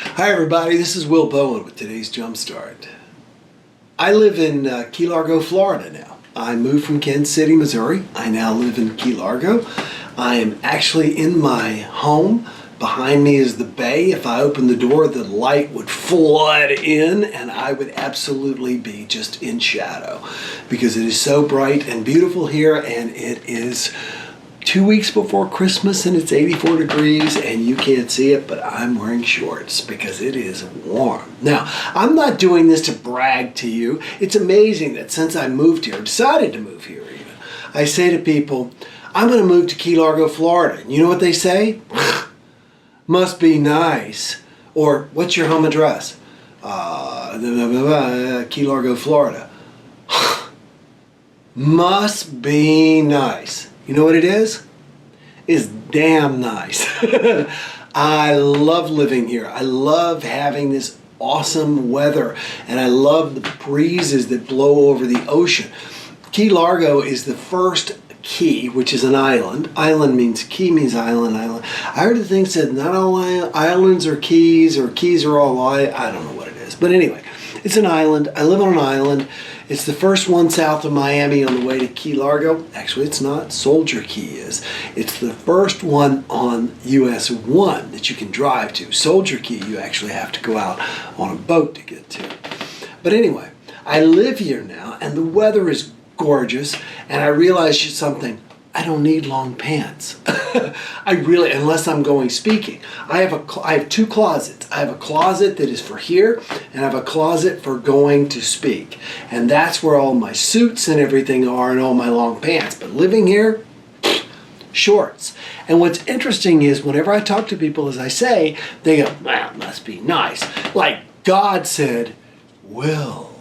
Hi everybody, this is Will Bowen with today's Jumpstart. I live in Key Largo, Florida now. I moved from Kansas City, Missouri. I now live in Key Largo. I am actually in my home. Behind me is the bay. If I opened the door, the light would flood in and I would absolutely be just in shadow because it is so bright and beautiful here, and it is 2 weeks before Christmas and it's 84 degrees and you can't see it, but I'm wearing shorts because it is warm. Now, I'm not doing this to brag to you. It's amazing that since I moved here, decided to move here even, I say to people, I'm going to move to Key Largo, Florida. And you know what they say? Must be nice. Or, what's your home address? Key Largo, Florida. Must be nice. You know what it is? It's damn nice. I love living here. I love having this awesome weather, and I love the breezes that blow over the ocean. Key Largo is the first key, which is an island. Island means, key means island, island. I heard the thing said not all islands are keys, or keys are all I don't know what it is. But anyway, it's an island. I live on an island. It's the first one south of Miami on the way to Key Largo. Actually, it's not. Soldier Key is. It's the first one on US 1 that you can drive to. Soldier Key, you actually have to go out on a boat to get to. But anyway, I live here now, and the weather is gorgeous, and I realized something. I don't need long pants. I really, unless I'm going speaking. I have two closets. I have a closet that is for here, and I have a closet for going to speak. And that's where all my suits and everything are, and all my long pants. But living here, shorts. And what's interesting is whenever I talk to people, as I say, they go, well, it must be nice. Like God said, Will,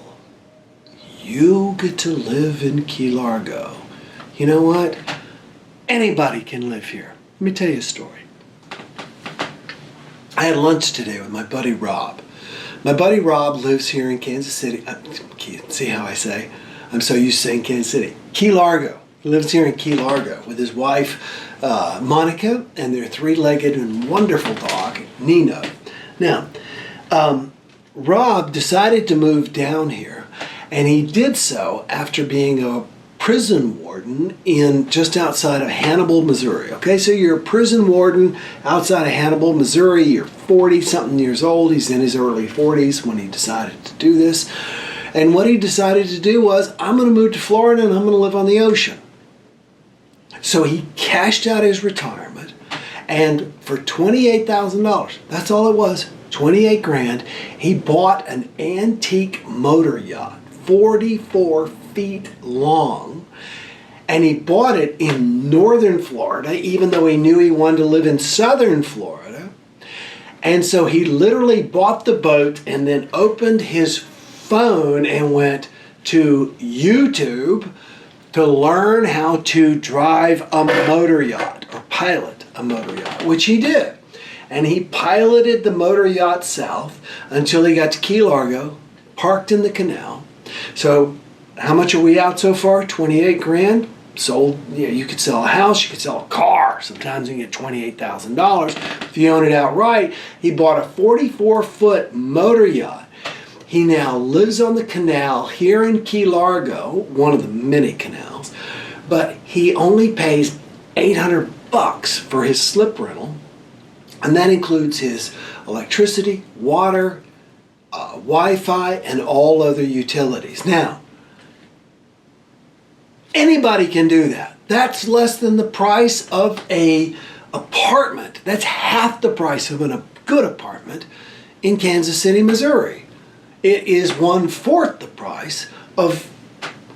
you get to live in Key Largo. You know what? Anybody can live here. Let me tell you a story. I had lunch today with my buddy Rob. My buddy Rob lives here in Kansas City. See how I say? I'm so used to saying Kansas City. Key Largo. He lives here in Key Largo with his wife, Monica, and their three-legged and wonderful dog, Nino. Now, Rob decided to move down here, and he did so after being a prison warden in just outside of Hannibal, Missouri. Okay, so you're a prison warden outside of Hannibal, Missouri. You're 40-something years old. He's in his early 40s when he decided to do this. And what he decided to do was, I'm going to move to Florida and I'm going to live on the ocean. So he cashed out his retirement, and for $28,000, that's all it was, 28 grand, he bought an antique motor yacht, 44 feet long, and he bought it in northern Florida, even though he knew he wanted to live in southern Florida. And so he literally bought the boat and then opened his phone and went to YouTube to learn how to drive a motor yacht or pilot a motor yacht, which he did. And he piloted the motor yacht south until he got to Key Largo, parked in the canal. So how much are we out so far? 28 grand. Sold, you could sell a house, you could sell a car. Sometimes you can get $28,000 if you own it outright. He bought a 44-foot motor yacht. He now lives on the canal here in Key Largo, one of the many canals, but he only pays $800 for his slip rental, and that includes his electricity, water, Wi-Fi, and all other utilities. Now, anybody can do that. That's less than the price of an apartment. That's half the price of a good apartment in Kansas City, Missouri. It is 1/4 the price of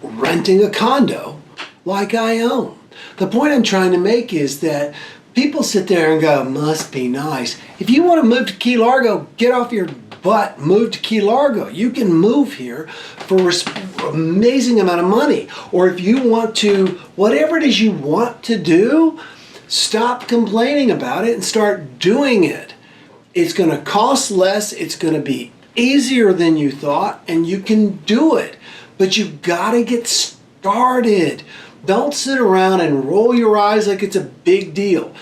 renting a condo like I own. The point I'm trying to make is that people sit there and go, must be nice. If you want to move to Key Largo, get off your butt, move to Key Largo. You can move here for an amazing amount of money. Or if you want to, whatever it is you want to do, stop complaining about it and start doing it. It's going to cost less. It's going to be easier than you thought, and you can do it. But you've got to get started. Don't sit around and roll your eyes like it's a big deal.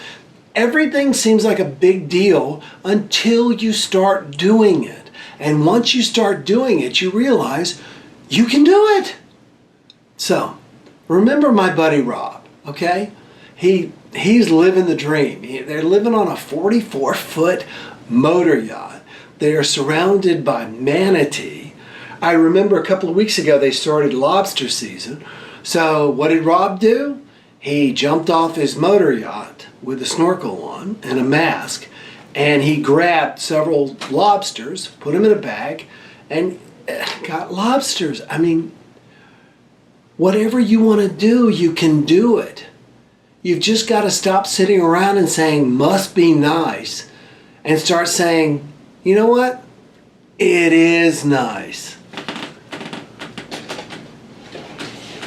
Everything seems like a big deal until you start doing it. And once you start doing it, you realize you can do it. So, remember my buddy Rob, okay? He's living the dream. They're living on a 44-foot motor yacht. They are surrounded by manatee. I remember a couple of weeks ago they started lobster season. So what did Rob do? He jumped off his motor yacht with a snorkel on and a mask, and he grabbed several lobsters, put them in a bag, and got lobsters. I mean, whatever you want to do, you can do it. You've just got to stop sitting around and saying, must be nice, and start saying, you know what? It is nice.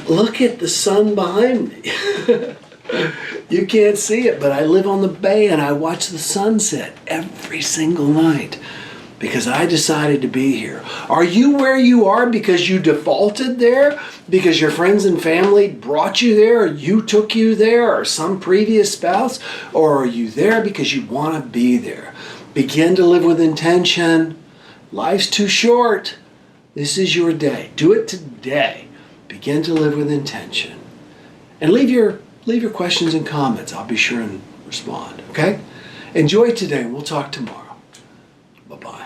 Look at the sun behind me. You can't see it, but I live on the bay and I watch the sunset every single night because I decided to be here. Are you where you are because you defaulted there? Because your friends and family brought you there, or you took you there, or some previous spouse? Or are you there because you want to be there? Begin to live with intention. Life's too short. This is your day. Do it today. Begin to live with intention. And leave your questions and comments. I'll be sure and respond, okay? Enjoy today. We'll talk tomorrow. Bye-bye.